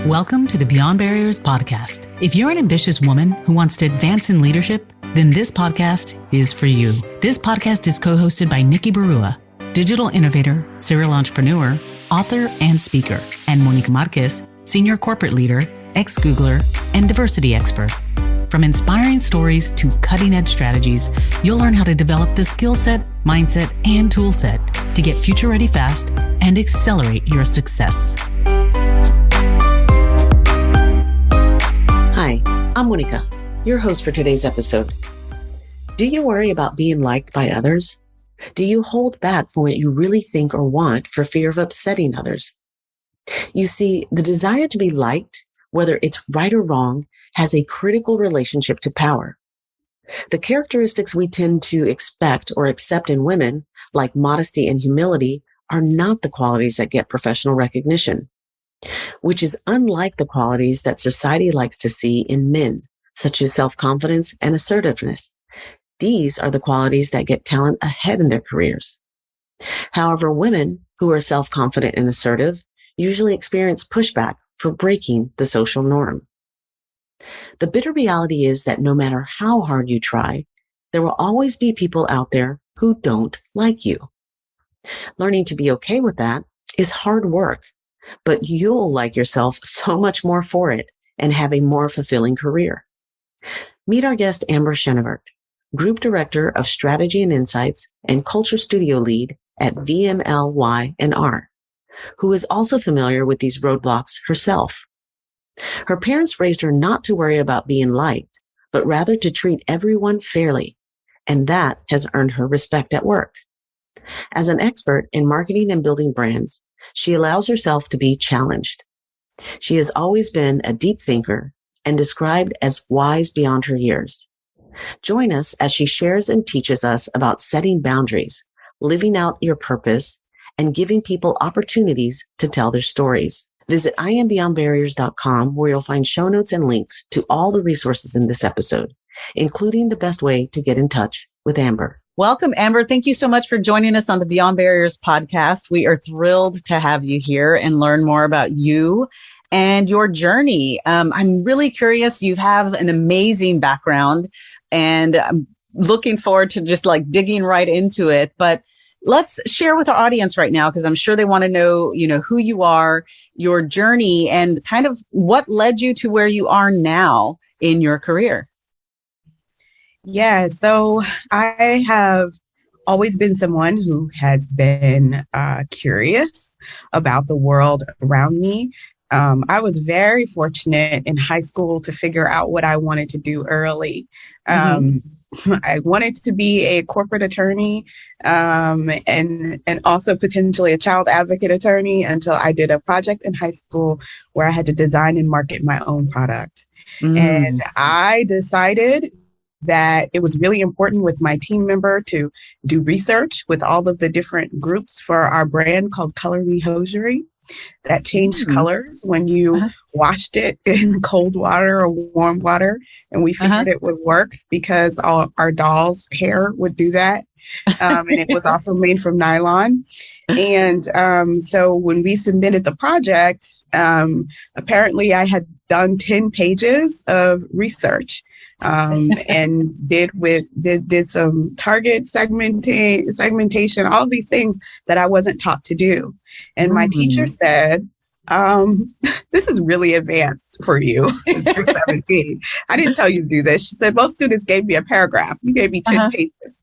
Welcome to the Beyond Barriers podcast. If you're an ambitious woman who wants to advance in leadership, then this podcast is for you. This podcast is co-hosted by Nikki Barua, digital innovator, serial entrepreneur, author, and speaker, and Monica Marquez, senior corporate leader, ex-Googler, and diversity expert. From inspiring stories to cutting-edge strategies, you'll learn how to develop the skill set, mindset, and tool set to get future-ready fast and accelerate your success. Hi, I'm Monica, your host for today's episode. Do you worry about being liked by others? Do you hold back from what you really think or want for fear of upsetting others? You see, the desire to be liked, whether it's right or wrong, has a critical relationship to power. The characteristics we tend to expect or accept in women, like modesty and humility, are not the qualities that get professional recognition, which is unlike the qualities that society likes to see in men, such as self-confidence and assertiveness. These are the qualities that get talent ahead in their careers. However, women who are self-confident and assertive usually experience pushback for breaking the social norm. The bitter reality is that no matter how hard you try, there will always be people out there who don't like you. Learning to be okay with that is hard work, but you'll like yourself so much more for it and have a more fulfilling career. Meet our guest, Amber Chenevert, Group Director of Strategy and Insights and Culture Studio Lead at VMLY&R, who is also familiar with these roadblocks herself. Her parents raised her not to worry about being liked, but rather to treat everyone fairly, and that has earned her respect at work. As an expert in marketing and building brands, she allows herself to be challenged. She has always been a deep thinker and described as wise beyond her years. Join us as she shares and teaches us about setting boundaries, living out your purpose, and giving people opportunities to tell their stories. Visit IamBeyondBarriers.com, where you'll find show notes and links to all the resources in this episode, including the best way to get in touch with Amber. Welcome, Amber. Thank you so much for joining us on the Beyond Barriers podcast. We are thrilled to have you here and learn more about you and your journey. I'm really curious. You have an amazing background, and I'm looking forward to just digging right into it. But let's share with our audience right now, because I'm sure they want to know, who you are, your journey, and kind of what led you to where you are now in your career. Yeah, so I have always been someone who has been curious about the world around me. I was very fortunate in high school to figure out what I wanted to do early. I wanted to be a corporate attorney and also potentially a child advocate attorney until I did a project in high school where I had to design and market my own product. And I decided that it was really important with my team member to do research with all of the different groups for our brand called Color Me Hosiery that changed colors when you washed it in cold water or warm water. And we figured it would work because our doll's hair would do that. And it was also made from nylon. And so when we submitted the project, apparently I had done 10 pages of research. And did some target segmentation, all these things that I wasn't taught to do. And my teacher said, this is really advanced for you. You're 17. I didn't tell you to do this. She said, most students gave me a paragraph. You gave me 10 pages.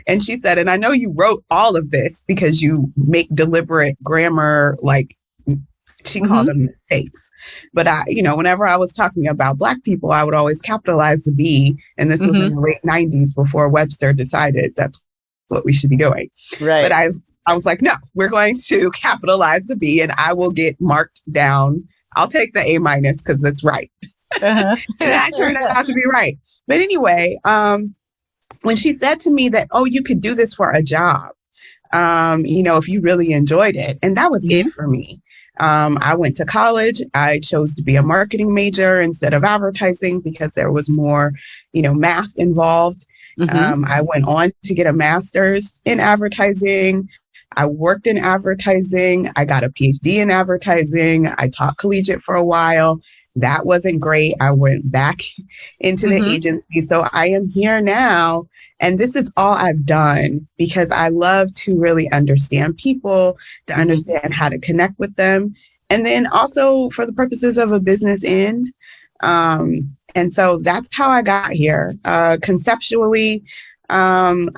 And she said, and I know you wrote all of this because you make deliberate grammar, she called them mistakes. But whenever I was talking about Black people, I would always capitalize the B. And this was in the late 90s before Webster decided that's what we should be doing. Right. But I was like, no, we're going to capitalize the B and I will get marked down. I'll take the A- because it's right. And that turned out to be right. But anyway, when she said to me that, oh, you could do this for a job, if you really enjoyed it. And that was it for me. I went to college. I chose to be a marketing major instead of advertising because there was more, math involved. I went on to get a master's in advertising. I worked in advertising. I got a PhD in advertising. I taught collegiate for a while. That wasn't great. I went back into the agency. So I am here now. And this is all I've done because I love to really understand people, to understand how to connect with them. And then also for the purposes of a business end. And so that's how I got here. Conceptually, getting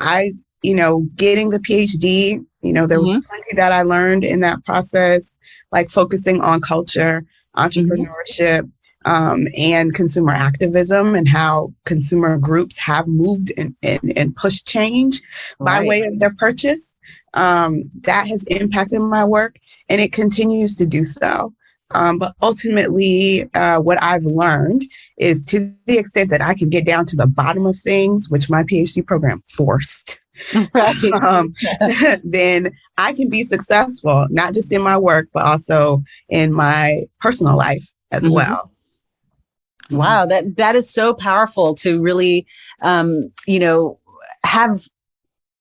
the PhD, there was plenty that I learned in that process, like focusing on culture, entrepreneurship, and consumer activism and how consumer groups have moved and pushed change by way of their purchase. That has impacted my work and it continues to do so. But ultimately, what I've learned is to the extent that I can get down to the bottom of things, which my PhD program forced, then I can be successful, not just in my work, but also in my personal life as well. Wow, that is so powerful to really, have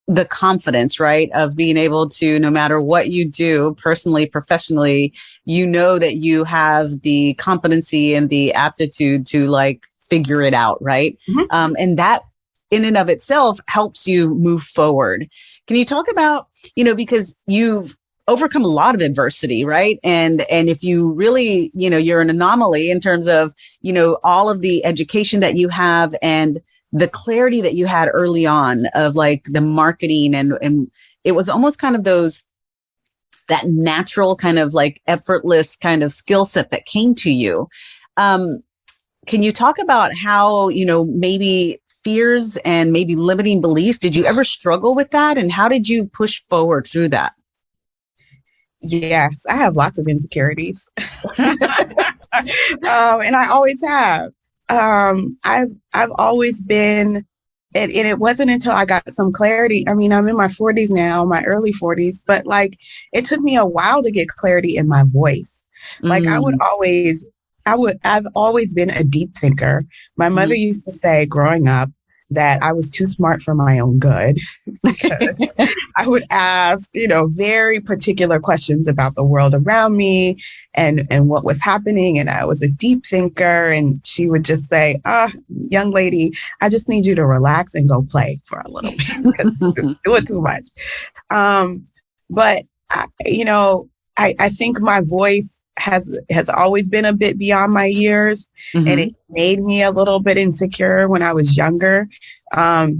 the confidence, right, of being able to, no matter what you do personally, professionally, that you have the competency and the aptitude to like figure it out, right? And that in and of itself helps you move forward. Can you talk about, because you've overcome a lot of adversity, right? And if you really, you're an anomaly in terms of, all of the education that you have and the clarity that you had early on of like the marketing and it was almost kind of that natural kind of like effortless kind of skill set that came to you. Can you talk about how, maybe fears and maybe limiting beliefs, did you ever struggle with that? And how did you push forward through that? Yes, I have lots of insecurities. And I always have. I've always been, and it wasn't until I got some clarity. I mean, I'm in my 40s now, my early 40s, but like it took me a while to get clarity in my voice. Like I've always been a deep thinker. My mother used to say growing up that I was too smart for my own good. I would ask, very particular questions about the world around me and what was happening. And I was a deep thinker. And she would just say, young lady, I just need you to relax and go play for a little bit because it's doing too much. But I think my voice has always been a bit beyond my years, and it made me a little bit insecure when I was younger,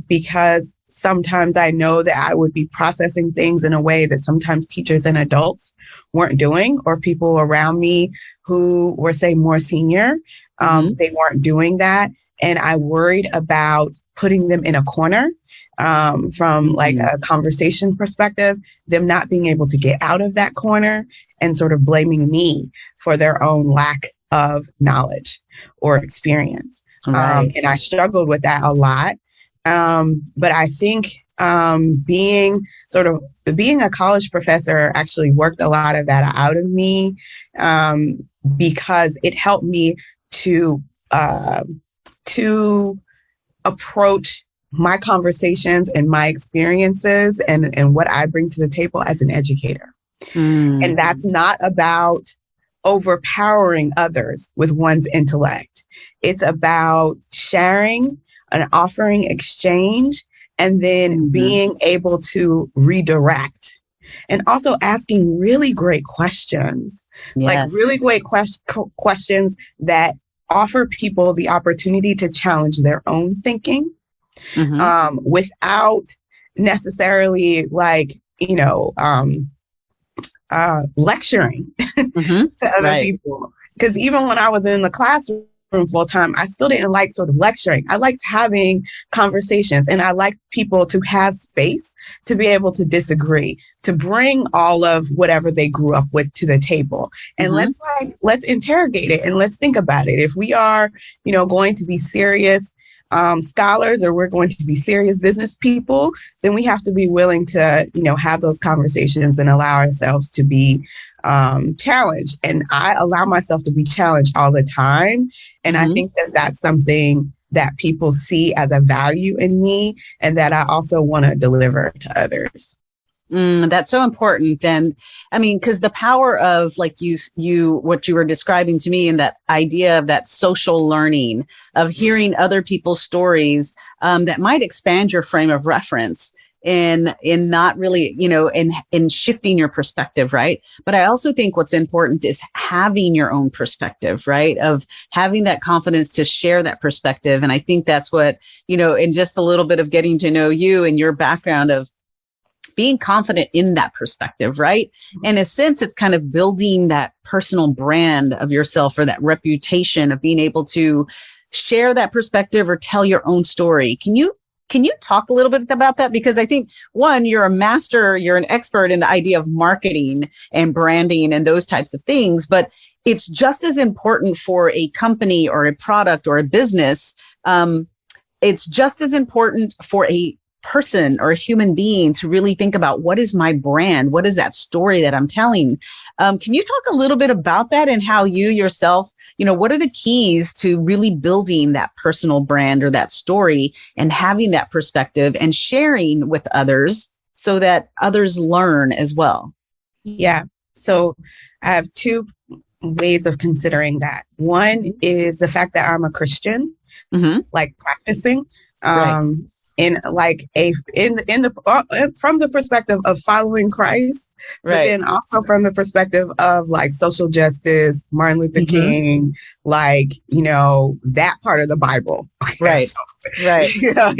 because sometimes I know that I would be processing things in a way that sometimes teachers and adults weren't doing, or people around me who were, say, more senior, they weren't doing that. And I worried about putting them in a corner. From like a conversation perspective, them not being able to get out of that corner and sort of blaming me for their own lack of knowledge or experience. Right. And I struggled with that a lot. But I think being a college professor actually worked a lot of that out of me, because it helped me to approach my conversations and my experiences and what I bring to the table as an educator. And that's not about overpowering others with one's intellect. It's about sharing and offering exchange and then being able to redirect and also asking really great questions, like really great questions that offer people the opportunity to challenge their own thinking. Without necessarily lecturing to other people. Because even when I was in the classroom full time, I still didn't like sort of lecturing. I liked having conversations, and I liked people to have space to be able to disagree, to bring all of whatever they grew up with to the table. And let's interrogate it and let's think about it. If we are, going to be serious scholars, or we're going to be serious business people, then we have to be willing to, have those conversations and allow ourselves to be challenged. And I allow myself to be challenged all the time. And I think that that's something that people see as a value in me and that I also want to deliver to others. That's so important. And I mean, because the power of like what you were describing to me in that idea of that social learning of hearing other people's stories, that might expand your frame of reference in not really, in shifting your perspective. Right. But I also think what's important is having your own perspective, right? Of having that confidence to share that perspective. And I think that's what, in just a little bit of getting to know you and your background of being confident in that perspective, right? And in a sense, it's kind of building that personal brand of yourself or that reputation of being able to share that perspective or tell your own story. Can you talk a little bit about that? Because I think, one, you're an expert in the idea of marketing and branding and those types of things, but it's just as important for a company or a product or a business. It's just as important for a person or a human being to really think about, what is my brand? What is that story that I'm telling? Can you talk a little bit about that and how you yourself, what are the keys to really building that personal brand or that story and having that perspective and sharing with others so that others learn as well? Yeah. So I have two ways of considering that. One is the fact that I'm a Christian, like practicing. Right. From the perspective of following Christ, right. But then also from the perspective of like social justice, Martin Luther King, that part of the Bible. Right. So, right. You talk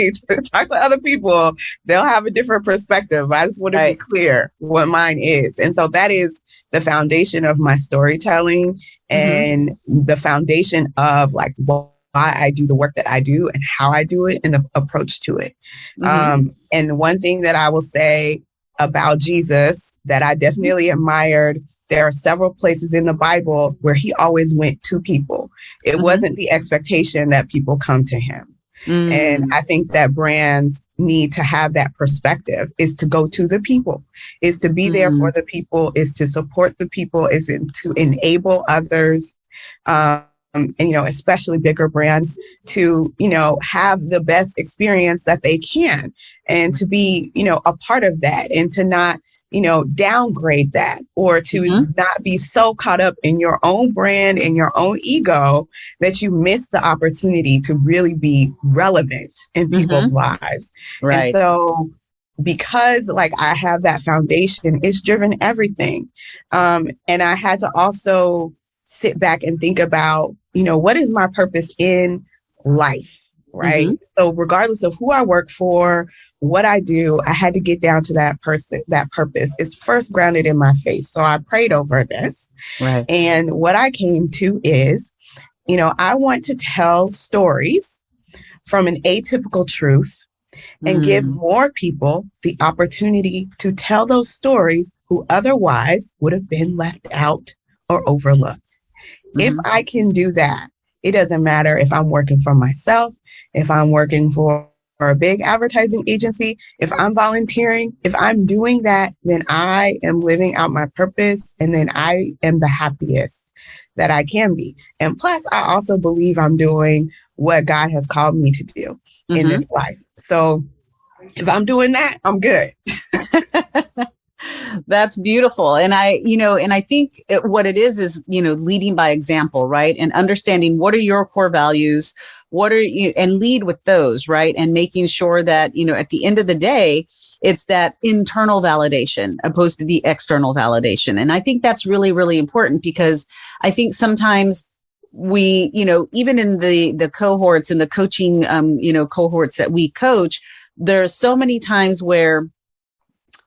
to other people, they'll have a different perspective. I just want to be clear what mine is. And so that is the foundation of my storytelling and the foundation of like why I do the work that I do and how I do it and the approach to it. And one thing that I will say about Jesus that I definitely admired, there are several places in the Bible where he always went to people. It wasn't the expectation that people come to him. And I think that brands need to have that perspective, is to go to the people, is to be there for the people, is to support the people, is to enable others. And, especially bigger brands to, have the best experience that they can and to be, a part of that and to not, downgrade that or to not be so caught up in your own brand and your own ego that you miss the opportunity to really be relevant in people's lives. Right. And so because like I have that foundation, it's driven everything. And I had to also sit back and think about, what is my purpose in life, right? So regardless of who I work for, what I do, I had to get down to that purpose. It's first grounded in my faith. So I prayed over this. Right. And what I came to is, I want to tell stories from an atypical truth and give more people the opportunity to tell those stories who otherwise would have been left out or overlooked. If I can do that, it doesn't matter if I'm working for myself, if I'm working for a big advertising agency, if I'm volunteering, if I'm doing that, then I am living out my purpose and then I am the happiest that I can be. And plus, I also believe I'm doing what God has called me to do in this life. So if I'm doing that, I'm good. That's beautiful. And I think what it is, leading by example, right? And understanding what are your core values, and lead with those, right? And making sure that, at the end of the day, it's that internal validation opposed to the external validation. And I think that's really, really important because I think sometimes we, even in the cohorts and the coaching, cohorts that we coach, there's so many times where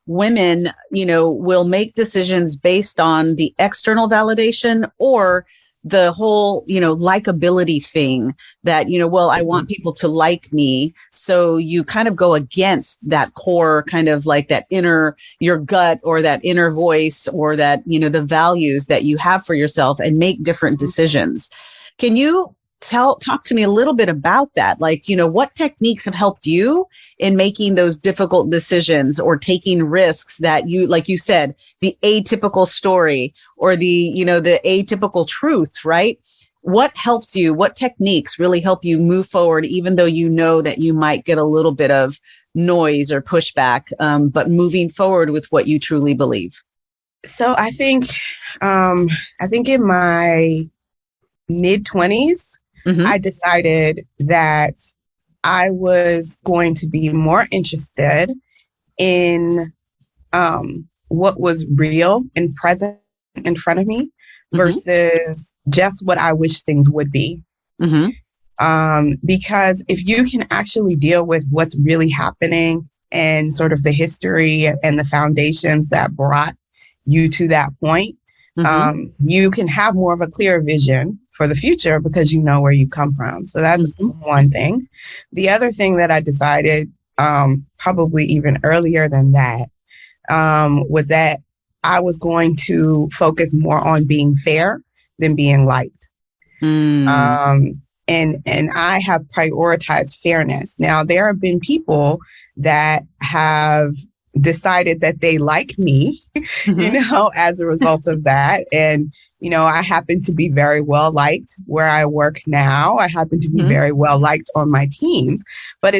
women, will make decisions based on the external validation or the whole, likability thing that, I want people to like me. So you kind of go against that core kind of like that your gut or that inner voice or that, the values that you have for yourself and make different decisions. Can you talk to me a little bit about that? Like, what techniques have helped you in making those difficult decisions or taking risks that you, like you said, the atypical story or the atypical truth, right? what helps you, what techniques really help you move forward, even though you know that you might get a little bit of noise or pushback, but moving forward with what you truly believe? So I think in my mid-20s, I decided that I was going to be more interested in what was real and present in front of me versus just what I wish things would be. Because if you can actually deal with what's really happening and sort of the history and the foundations that brought you to that point, you can have more of a clear vision for the future because you know where you come from. So that's one thing. The other thing that I decided, probably even earlier than that, was that I was going to focus more on being fair than being liked. And I have prioritized fairness. Now, there have been people that have decided that they like me, as a result of that. And, I happen to be very well liked where I work now. I happen to be very well liked on my teams, but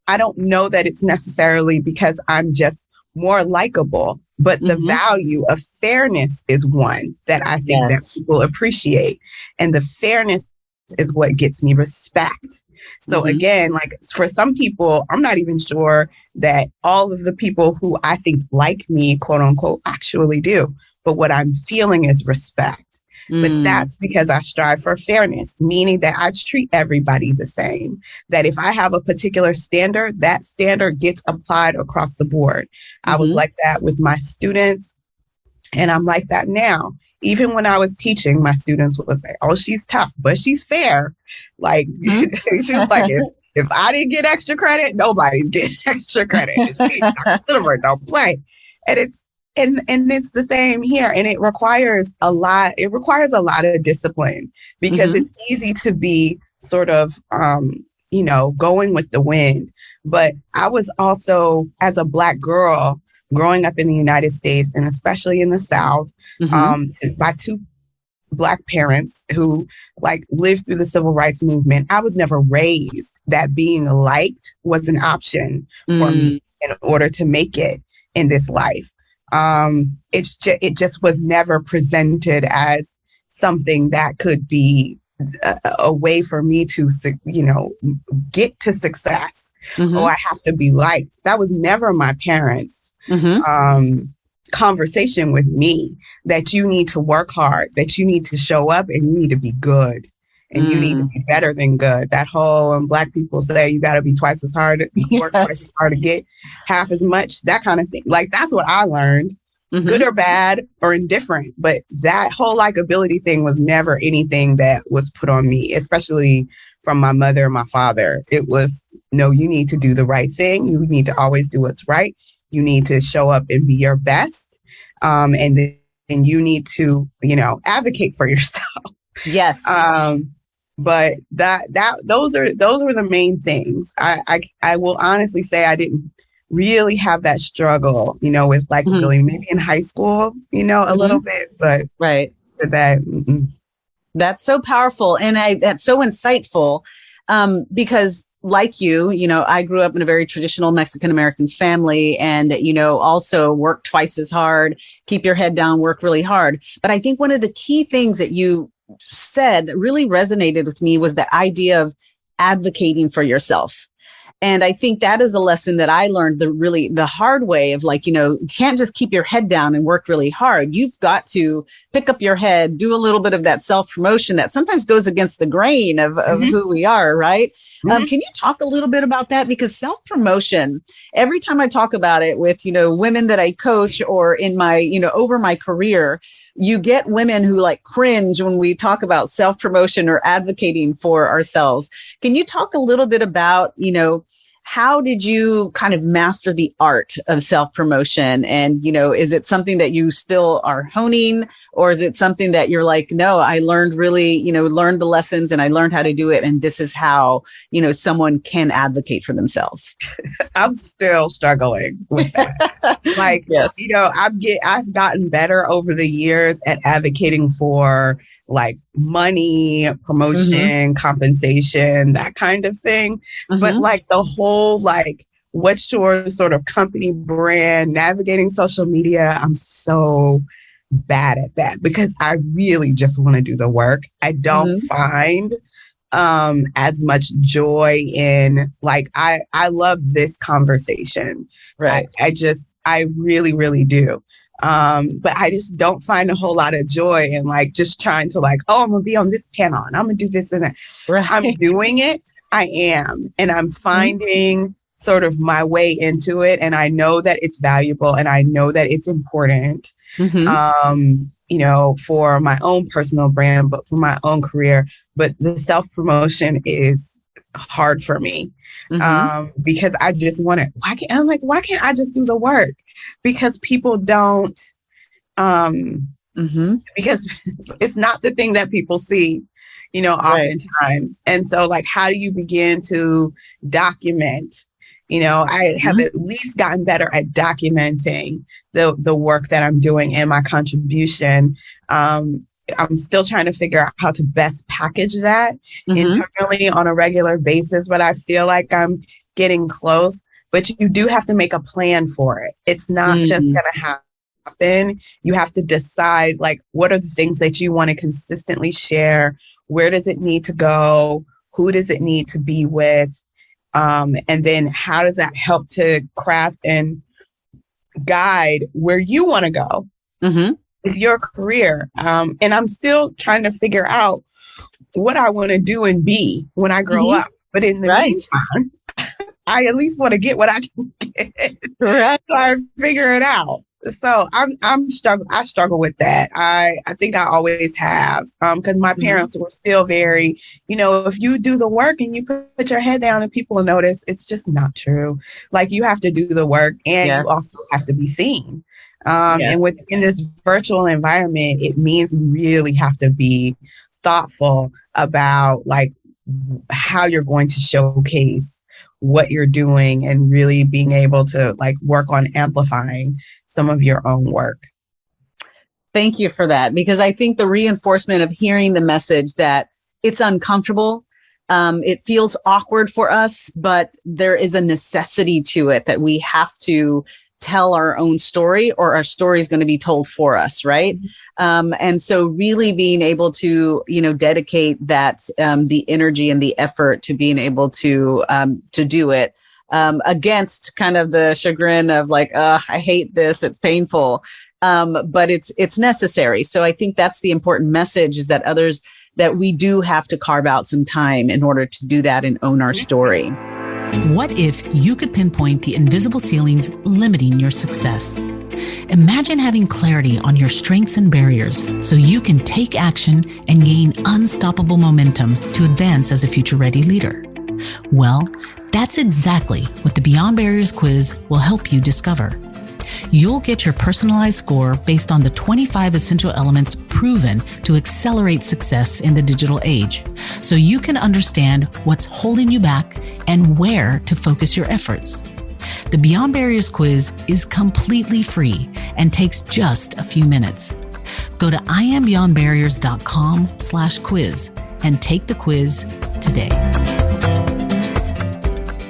I don't know that it's necessarily because I'm just more likable, but the value of fairness is one that I think that people appreciate. And the fairness is what gets me respect. So again, like for some people, I'm not even sure that all of the people who I think like me, quote unquote, actually do. But what I'm feeling is respect. But that's because I strive for fairness, meaning that I treat everybody the same. That if I have a particular standard, that standard gets applied across the board. I was like that with my students, and I'm like that now. Even when I was teaching, my students would say, "Oh, she's tough, but she's fair." Like, she's like, if I didn't get extra credit, nobody's getting extra credit. It's me, Dr. Chenevert, don't play. And it's the same here. And it requires a lot. It requires a lot of discipline because it's easy to be sort of, going with the wind. But I was also, as a Black girl, growing up in the United States and especially in the South, by two Black parents who lived through the civil rights movement, I was never raised that being liked was an option for me in order to make it in this life. It just was never presented as something that could be a way for me to, get to success. Oh, I have to be liked. That was never my parents' conversation with me, that you need to work hard, that you need to show up and you need to be good and you need to be better than good. That whole, Black people say you got to be twice as hard, work twice as hard to get half as much, that kind of thing. Like, that's what I learned, good or bad or indifferent. But that whole likability thing was never anything that was put on me, especially from my mother and my father. It was, no, you need to do the right thing. You need to always do what's right. You need to show up and be your best. And you need to, advocate for yourself. Yes. But those were the main things. I will honestly say I didn't really have that struggle, with likability, maybe in high school, a little bit, but that. That's so powerful. And that's so insightful, because like you, I grew up in a very traditional Mexican-American family and, also work twice as hard, keep your head down, work really hard. But I think one of the key things that you said that really resonated with me was the idea of advocating for yourself. And I think that is a lesson that I learned the hard way of you can't just keep your head down and work really hard. You've got to pick up your head, do a little bit of that self-promotion that sometimes goes against the grain of who we are, right? Can you talk a little bit about that? Because self-promotion, every time I talk about it with, women that I coach or in my, over my career, you get women who cringe when we talk about self-promotion or advocating for ourselves. Can you talk a little bit about, how did you kind of master the art of self-promotion? And, is it something that you still are honing, or is it something that you're like, no, I learned learned the lessons and I learned how to do it. And this is how, someone can advocate for themselves. I'm still struggling with that. Yes. I've gotten better over the years at advocating for like money, promotion, compensation, that kind of thing. But like the whole, like, what's your sort of company brand, navigating social media, I'm so bad at that because I really just want to do the work. I don't find as much joy in, like, I love this conversation. Right. I really, really do. But I just don't find a whole lot of joy in, like, just trying to, like, oh, I'm gonna be on this panel and I'm gonna do this and that. Right. I'm doing it. I am. And I'm finding sort of my way into it. And I know that it's valuable and I know that it's important, you know, for my own personal brand, but for my own career. But the self-promotion is hard for me. Because I just want to, why can't I just do the work? Because people don't, because it's not the thing that people see, you know, oftentimes. And so, like, how do you begin to document? You know, I have at least gotten better at documenting the work that I'm doing and my contribution. I'm still trying to figure out how to best package that internally on a regular basis, but I feel like I'm getting close. But you do have to make a plan for it. It's not just going to happen. You have to decide, like, what are the things that you want to consistently share? Where does it need to go? Who does it need to be with? And then how does that help to craft and guide where you want to go with your career? And I'm still trying to figure out what I want to do and be when I grow up. But in the meantime, I at least want to get what I can get. So I figure it out. So I struggle with that. I think I always have, because my parents were still very, you know, if you do the work and you put your head down and people will notice, it's just not true. Like, you have to do the work and you also have to be seen. And within this virtual environment, it means you really have to be thoughtful about, like, how you're going to showcase what you're doing and really being able to, like, work on amplifying some of your own work. Thank you for that, because I think the reinforcement of hearing the message that it's uncomfortable, it feels awkward for us, but there is a necessity to it that we have to tell our own story, or our story is going to be told for us, right? And so really being able to, you know, dedicate that, the energy and the effort to being able to do it, against kind of the chagrin of, like, I hate this, it's painful, but it's necessary. So I think that's the important message, is that we do have to carve out some time in order to do that and own our story. What if you could pinpoint the invisible ceilings limiting your success? Imagine having clarity on your strengths and barriers so you can take action and gain unstoppable momentum to advance as a future-ready leader. Well, that's exactly what the Beyond Barriers quiz will help you discover. You'll get your personalized score based on the 25 essential elements proven to accelerate success in the digital age, so you can understand what's holding you back and where to focus your efforts. The Beyond Barriers quiz is completely free and takes just a few minutes. Go to iambeyondbarriers.com/quiz and take the quiz today.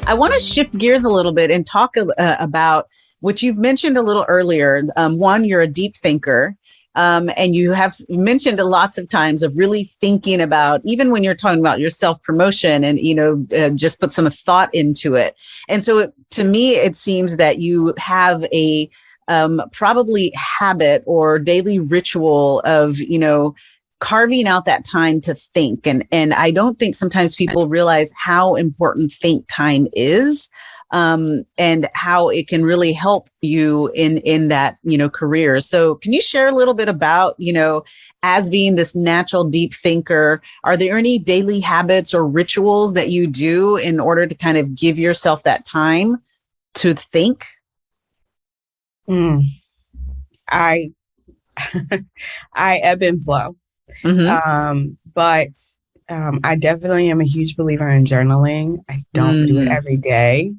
I want to shift gears a little bit and talk about what you've mentioned a little earlier. One, you're a deep thinker. And you have mentioned lots of times of really thinking about, even when you're talking about your self-promotion, and, you know, just put some thought into it. And so to me, it seems that you have a probably habit or daily ritual of, you know, carving out that time to think. And I don't think sometimes people realize how important think time is. And how it can really help you in that, you know, career. So can you share a little bit about, you know, as being this natural deep thinker, are there any daily habits or rituals that you do in order to kind of give yourself that time to think? I ebb and flow. But I definitely am a huge believer in journaling. I don't do it every day.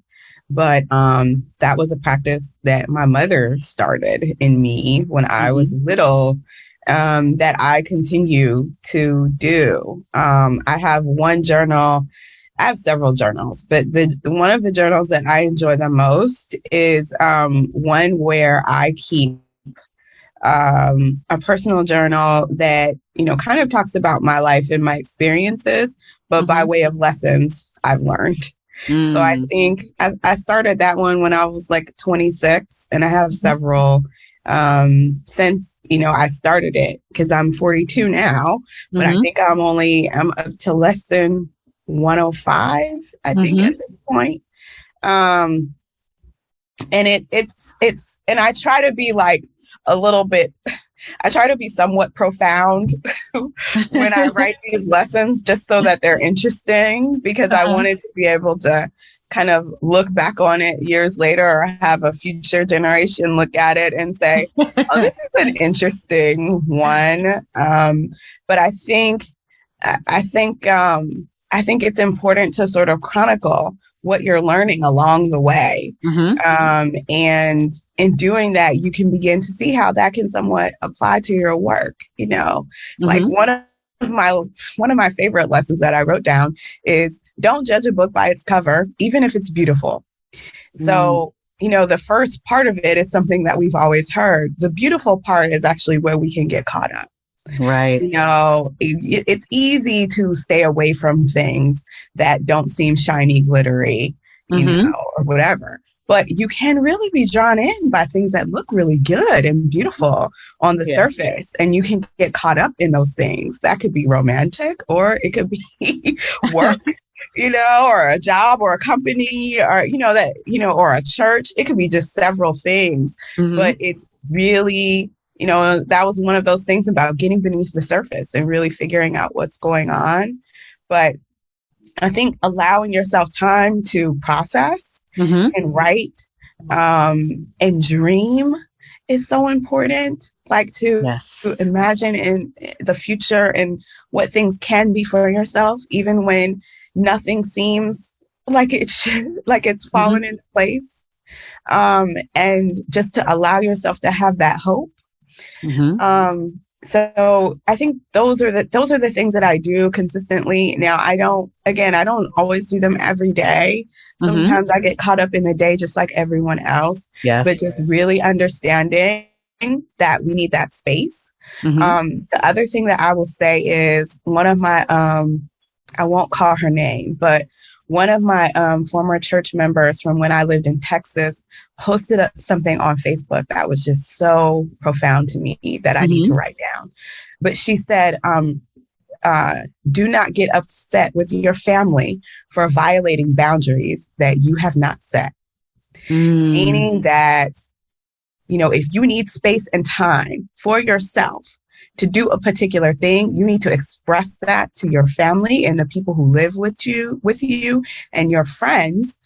But that was a practice that my mother started in me when I was little. that I continue to do. I have one journal. I have several journals, but one of the journals that I enjoy the most is one where I keep a personal journal that, kind of talks about my life and my experiences, but by way of lessons I've learned. So I think I started that one when I was like 26, and I have several since, I started it, because I'm 42 now, but I think I'm up to less than 105, I think, at this point. And it's and I try to be like a little bit, I try to be somewhat profound when I write these lessons, just so that they're interesting, because I wanted to be able to kind of look back on it years later, or have a future generation look at it and say, oh, this is an interesting one. But I think it's important to sort of chronicle what you're learning along the way. And in doing that, you can begin to see how that can somewhat apply to your work. Like one of my favorite lessons that I wrote down is, don't judge a book by its cover, even if it's beautiful. So, the first part of it is something that we've always heard. The beautiful part is actually where we can get caught up. Right. It's easy to stay away from things that don't seem shiny, glittery, or whatever. But you can really be drawn in by things that look really good and beautiful on the surface. And you can get caught up in those things. That could be romantic, or it could be work, or a job, or a company, or, or a church. It could be just several things. But it's really, that was one of those things about getting beneath the surface and really figuring out what's going on. But I think allowing yourself time to process and write and dream is so important. Like to imagine in the future and what things can be for yourself, even when nothing seems like it should, like it's fallen into place. And just to allow yourself to have that hope. So I think those are the things that I do consistently. Now, I don't always do them every day. Sometimes I get caught up in the day, just like everyone else. But just really understanding that we need that space. The other thing that I will say is, one of my, I won't call her name, but one of my former church members from when I lived in Texas posted up something on Facebook that was just so profound to me that I need to write down. But she said, do not get upset with your family for violating boundaries that you have not set. Meaning that, if you need space and time for yourself to do a particular thing, you need to express that to your family and the people who live with you and your friends,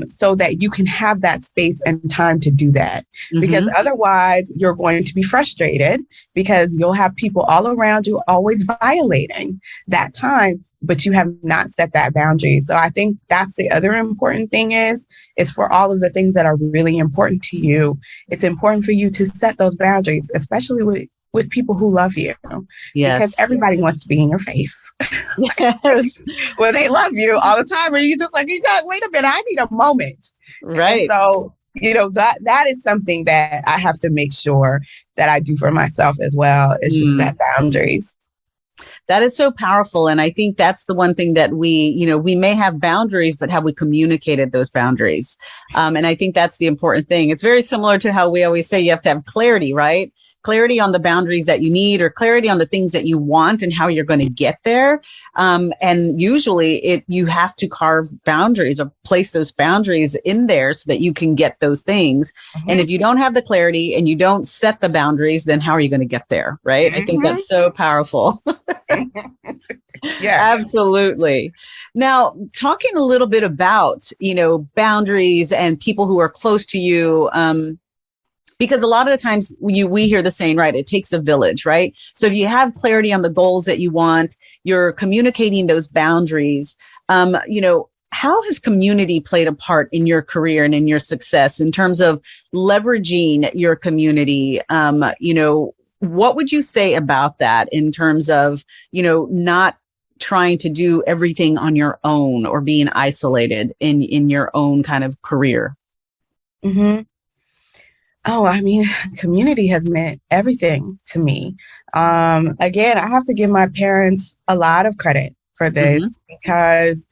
so that you can have that space and time to do that. Because otherwise you're going to be frustrated, because you'll have people all around you always violating that time, but you have not set that boundary. So I think that's the other important thing is for all of the things that are really important to you. It's important for you to set those boundaries, especially with people who love you. Because everybody wants to be in your face. Well, they love you all the time. And you just like, wait a minute, I need a moment. Right. And so, that is something that I have to make sure that I do for myself as well, is just set boundaries. That is so powerful. And I think that's the one thing that we may have boundaries, but have we communicated those boundaries? And I think that's the important thing. It's very similar to how we always say you have to have clarity, right? Clarity on the boundaries that you need, or clarity on the things that you want and how you're going to get there. And usually you have to carve boundaries or place those boundaries in there so that you can get those things. And if you don't have the clarity and you don't set the boundaries, then how are you going to get there? Right. I think that's so powerful. Yeah, absolutely. Now, talking a little bit about, boundaries and people who are close to you, because a lot of the times we hear the saying, right, it takes a village, right? So if you have clarity on the goals that you want, you're communicating those boundaries, how has community played a part in your career and in your success in terms of leveraging your community? what would you say about that in terms of, not trying to do everything on your own or being isolated in your own kind of career? Mm-hmm. Oh, I mean, community has meant everything to me. Again, I have to give my parents a lot of credit for this because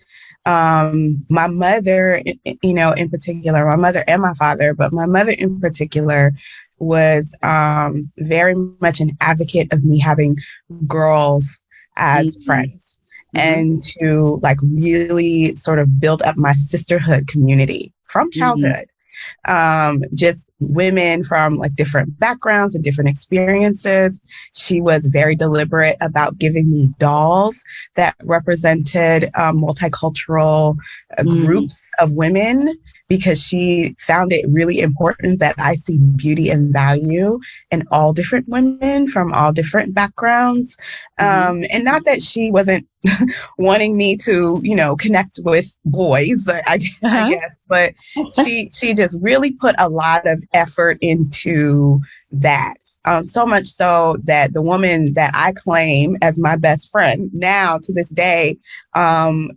my mother, in particular, my mother and my father, but my mother in particular was very much an advocate of me having girls as friends and to like really sort of build up my sisterhood community from childhood. Just women from like different backgrounds and different experiences. She was very deliberate about giving me dolls that represented multicultural groups of women, because she found it really important that I see beauty and value in all different women from all different backgrounds. And not that she wasn't wanting me to, connect with boys, I guess, but she just really put a lot of effort into that. So much so that the woman that I claim as my best friend now to this day, I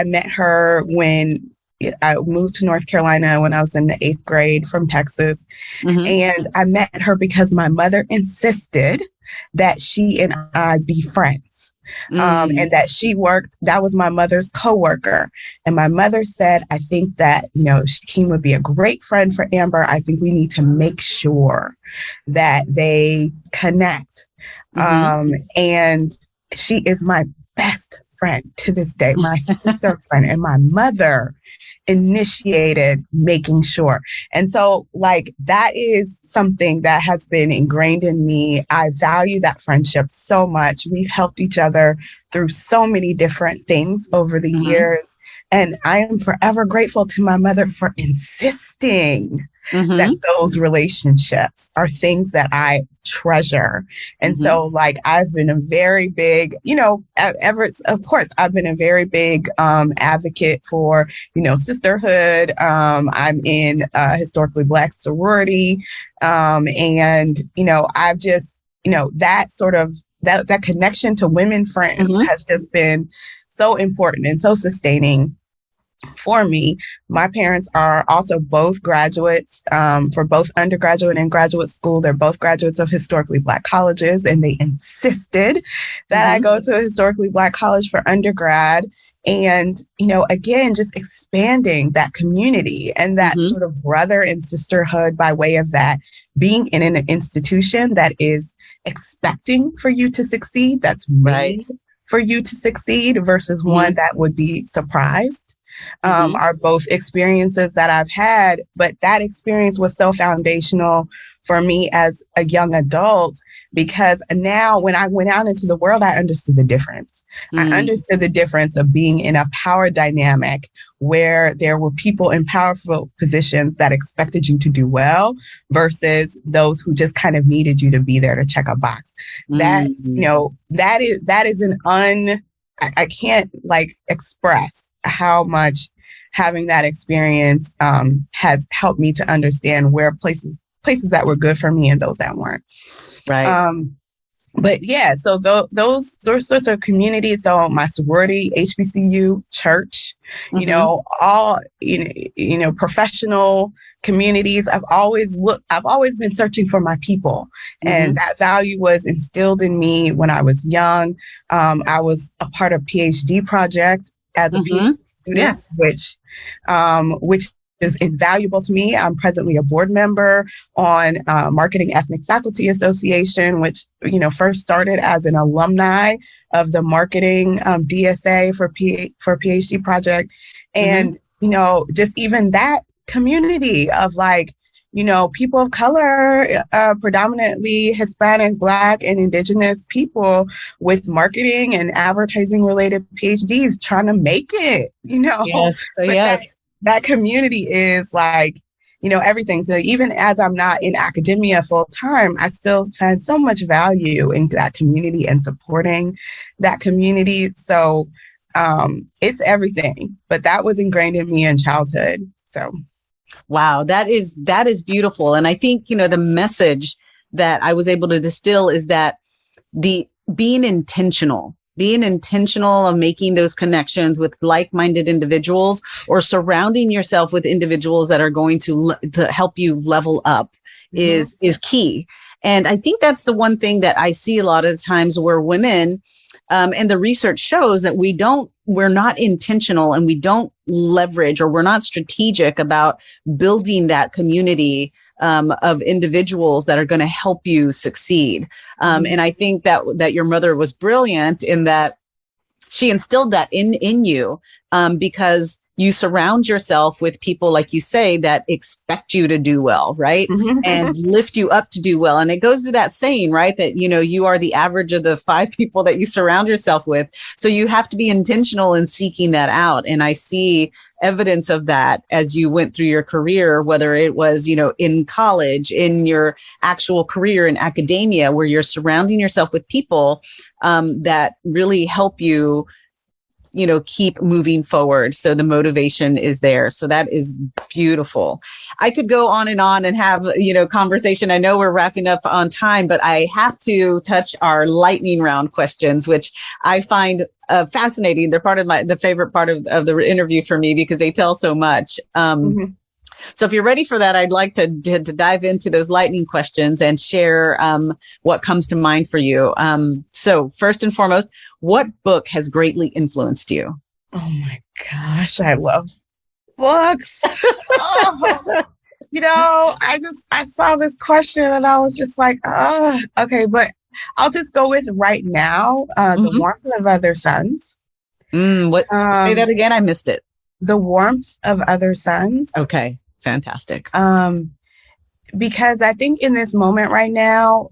met her when I moved to North Carolina when I was in the 8th grade from Texas. And I met her because my mother insisted that she and I be friends. And that that was my mother's coworker. And my mother said, I think that, Shakeen would be a great friend for Amber. I think we need to make sure that they connect. And she is my best friend to this day, my sister friend, and my mother initiated making sure. And so like that is something that has been ingrained in me. I value that friendship so much. We've helped each other through so many different things over the years. And I am forever grateful to my mother for insisting that those relationships are things that I treasure. And so like, I've been a very big, of course, I've been a very big advocate for, sisterhood. I'm in a historically Black sorority. And, I've just, that sort of, that connection to women friends has just been so important and so sustaining for me. My parents are also both graduates for both undergraduate and graduate school. They're both graduates of historically Black colleges, and they insisted that I go to a historically Black college for undergrad. And, again, just expanding that community and that sort of brother and sisterhood by way of that being in an institution that is expecting for you to succeed, that's made for you to succeed versus one that would be surprised. Are both experiences that I've had, but that experience was so foundational for me as a young adult, because now when I went out into the world, I understood the difference. I understood the difference of being in a power dynamic where there were people in powerful positions that expected you to do well versus those who just kind of needed you to be there to check a box. That, that is I can't like express how much having that experience has helped me to understand where places that were good for me and those that weren't. Right. But yeah, so those sorts of communities. So my sorority, HBCU, church, all professional communities. I've always been searching for my people, and that value was instilled in me when I was young. I was a part of PhD project as a PhD student, which is invaluable to me. I'm presently a board member on Marketing Ethnic Faculty Association, which, first started as an alumni of the marketing DSA for PhD project. And, just even that community of like, people of color, predominantly Hispanic, Black, and Indigenous people with marketing and advertising related PhDs trying to make it, Yes. That community is like, everything. So even as I'm not in academia full time, I still find so much value in that community and supporting that community. So it's everything, but that was ingrained in me in childhood. So. Wow, that is beautiful. And I think, the message that I was able to distill is that being intentional of making those connections with like-minded individuals, or surrounding yourself with individuals that are going to help you level up is key. And I think that's the one thing that I see a lot of the times where women, and the research shows that we're not intentional, and we don't leverage, or we're not strategic about building that community of individuals that are going to help you succeed. And I think that your mother was brilliant in that she instilled that in you, because you surround yourself with people, like you say, that expect you to do well, right? And lift you up to do well. And it goes to that saying, right? That, you are the average of the 5 people that you surround yourself with. So you have to be intentional in seeking that out. And I see evidence of that as you went through your career, whether it was, in college, in your actual career in academia, where you're surrounding yourself with people that really help you, keep moving forward. So the motivation is there. So that is beautiful. I could go on and have, conversation. I know we're wrapping up on time, but I have to touch our lightning round questions, which I find fascinating. They're the favorite part of the interview for me, because they tell so much. So if you're ready for that, I'd like to dive into those lightning questions and share what comes to mind for you. So first and foremost, what book has greatly influenced you? Oh my gosh, I love books. I saw this question and I was just like, okay, but I'll just go with right now, The Warmth of Other Suns. Say that again? I missed it. The Warmth of Other Suns. Okay. Fantastic. Because I think in this moment right now,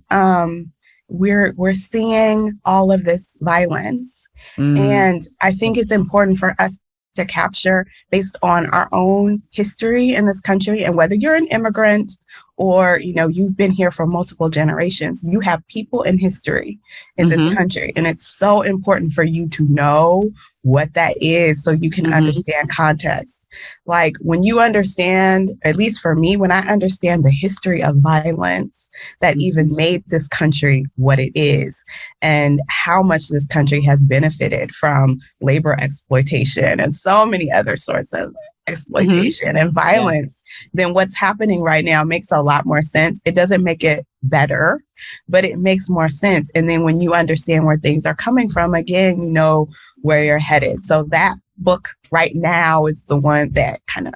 we're seeing all of this violence. And I think it's important for us to capture, based on our own history in this country, and whether you're an immigrant or, you've been here for multiple generations, you have people in history in this country. And it's so important for you to know what that is, so you can understand context. Like, when you understand, at least for me, when I understand the history of violence that even made this country what it is, and how much this country has benefited from labor exploitation and so many other sorts of exploitation and violence, then what's happening right now makes a lot more sense. It doesn't make it better, but it makes more sense. And then when you understand where things are coming from, again, you know where you're headed. So that book right now is the one that kind of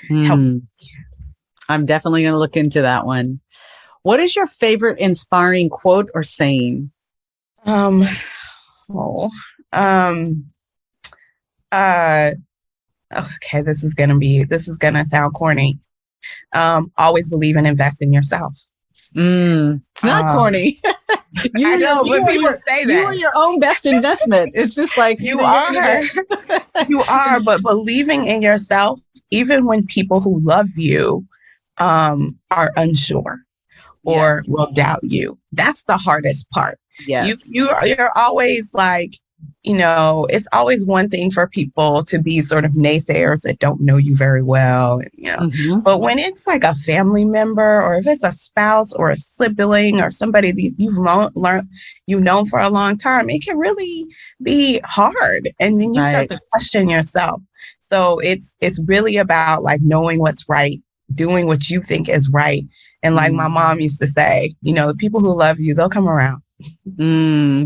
helped. I'm definitely going to look into that one. What is your favorite inspiring quote or saying? Okay, this is gonna sound corny. Always believe and invest in yourself. It's not corny. I know, but people say that. You are your own best investment. It's just like you are. You are, but believing in yourself, even when people who love you are unsure or will doubt you. That's the hardest part. Yes. You're always like, it's always one thing for people to be sort of naysayers that don't know you very well. But when it's like a family member, or if it's a spouse or a sibling or somebody that you've known for a long time, it can really be hard. And then you start to question yourself. So it's really about like knowing what's right, doing what you think is right. And like my mom used to say, the people who love you, they'll come around.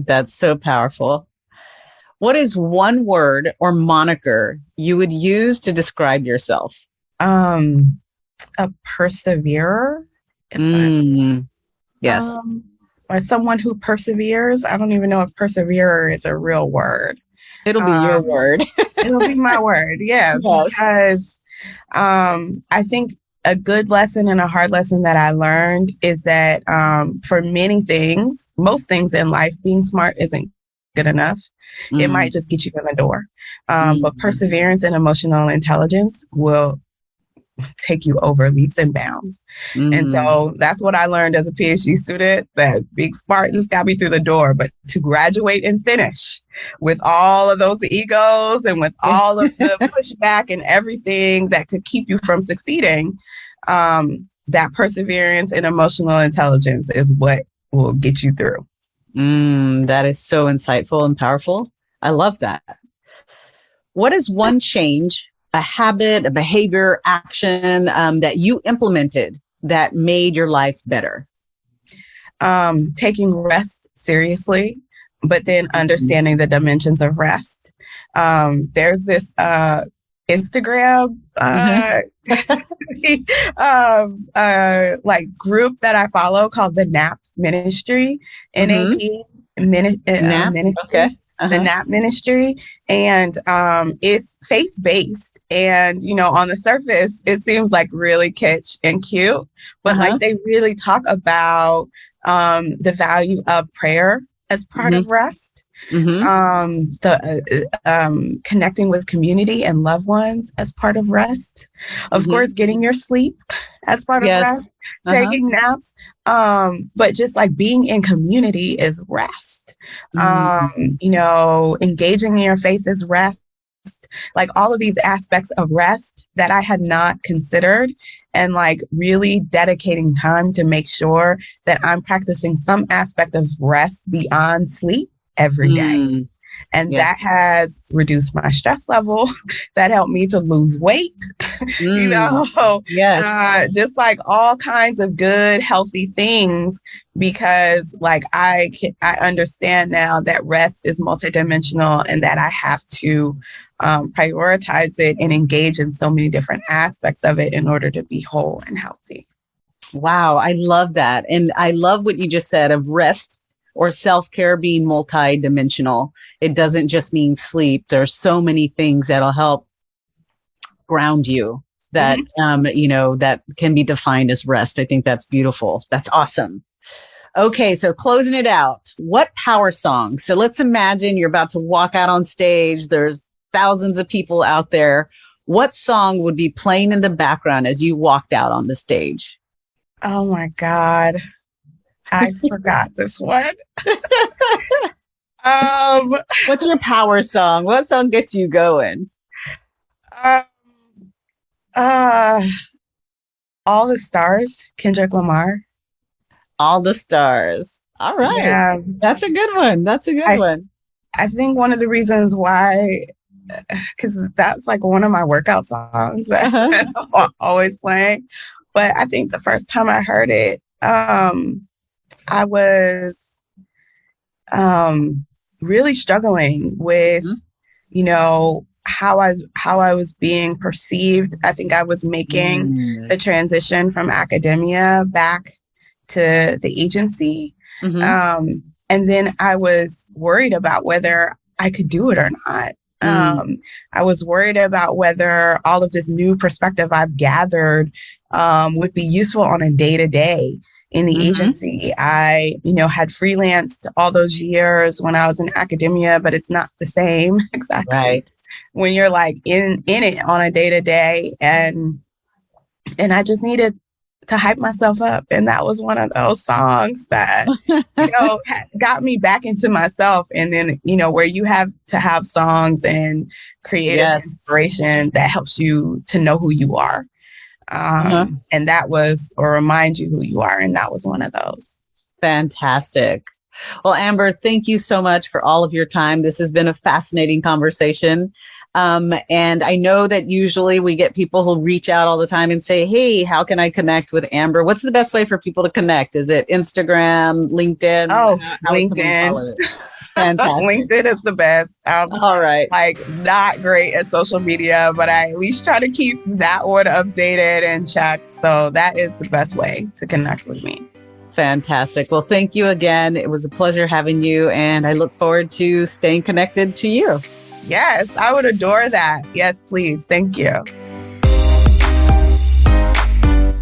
That's so powerful. What is one word or moniker you would use to describe yourself? A perseverer. Yes. Or someone who perseveres. I don't even know if perseverer is a real word. It'll be your word. It'll be my word. Yeah. Yes. Because I think a good lesson and a hard lesson that I learned is that for many things, most things in life, being smart isn't good enough. It might just get you in the door. But perseverance and emotional intelligence will take you over leaps and bounds. And so that's what I learned as a PhD student, that being smart just got me through the door. But to graduate and finish with all of those egos and with all of the pushback and everything that could keep you from succeeding, that perseverance and emotional intelligence is what will get you through. That is so insightful and powerful. I love that. What is one change, a habit, a behavior, action that you implemented that made your life better? Taking rest seriously, but then understanding the dimensions of rest. There's this Instagram like group that I follow called the NAP Ministry, NAP Ministry. Okay. The NAP Ministry, and it's faith-based, and on the surface it seems like really kitsch and cute, but like they really talk about the value of prayer as part of rest, connecting with community and loved ones as part of rest, of course getting your sleep as part of rest, taking naps, but just like being in community is rest. Engaging in your faith is rest. Like all of these aspects of rest that I had not considered, and like really dedicating time to make sure that I'm practicing some aspect of rest beyond sleep every day. And that has reduced my stress level. That helped me to lose weight, just like all kinds of good, healthy things, because like I understand now that rest is multidimensional and that I have to prioritize it and engage in so many different aspects of it in order to be whole and healthy. Wow. I love that. And I love what you just said of rest or self-care being multidimensional. It doesn't just mean sleep. There's so many things that'll help ground you that, that can be defined as rest. I think that's beautiful. That's awesome. Okay. So closing it out, what power song? So let's imagine you're about to walk out on stage. There's thousands of people out there. What song would be playing in the background as you walked out on the stage? Oh my God. I forgot this one. What's your power song? What song gets you going? All the Stars, Kendrick Lamar. All the Stars. All right. Yeah. That's a good one. I think one of the reasons why, because that's like one of my workout songs that I'm always playing. But I think the first time I heard it, I was really struggling with, how I was being perceived. I think I was making the transition from academia back to the agency. And then I was worried about whether I could do it or not. I was worried about whether all of this new perspective I've gathered would be useful on a day-to-day in the agency. I, had freelanced all those years when I was in academia, but it's not the same exactly. Right. When you're like in it on a day-to-day, and I just needed to hype myself up. And that was one of those songs that, got me back into myself. And then, where you have to have songs and creative inspiration that helps you to know who you are. And that was, or remind you who you are. And that was one of those. Fantastic. Well, Amber, thank you so much for all of your time. This has been a fascinating conversation. And I know that usually we get people who reach out all the time and say, hey, how can I connect with Amber? What's the best way for people to connect? Is it Instagram, LinkedIn? Oh, LinkedIn. Fantastic. LinkedIn is the best. All right. Like not great at social media, but I at least try to keep that one updated and checked. So that is the best way to connect with me. Fantastic. Well, thank you again. It was a pleasure having you, and I look forward to staying connected to you. Yes, I would adore that. Yes, please. Thank you.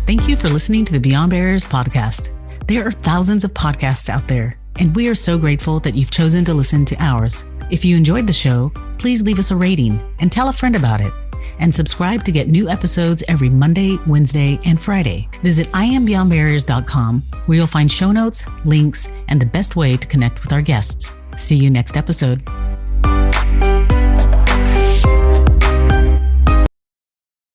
Thank you for listening to the Beyond Barriers podcast. There are thousands of podcasts out there, and we are so grateful that you've chosen to listen to ours. If you enjoyed the show, please leave us a rating and tell a friend about it. And subscribe to get new episodes every Monday, Wednesday, and Friday. Visit IamBeyondBarriers.com, where you'll find show notes, links, and the best way to connect with our guests. See you next episode.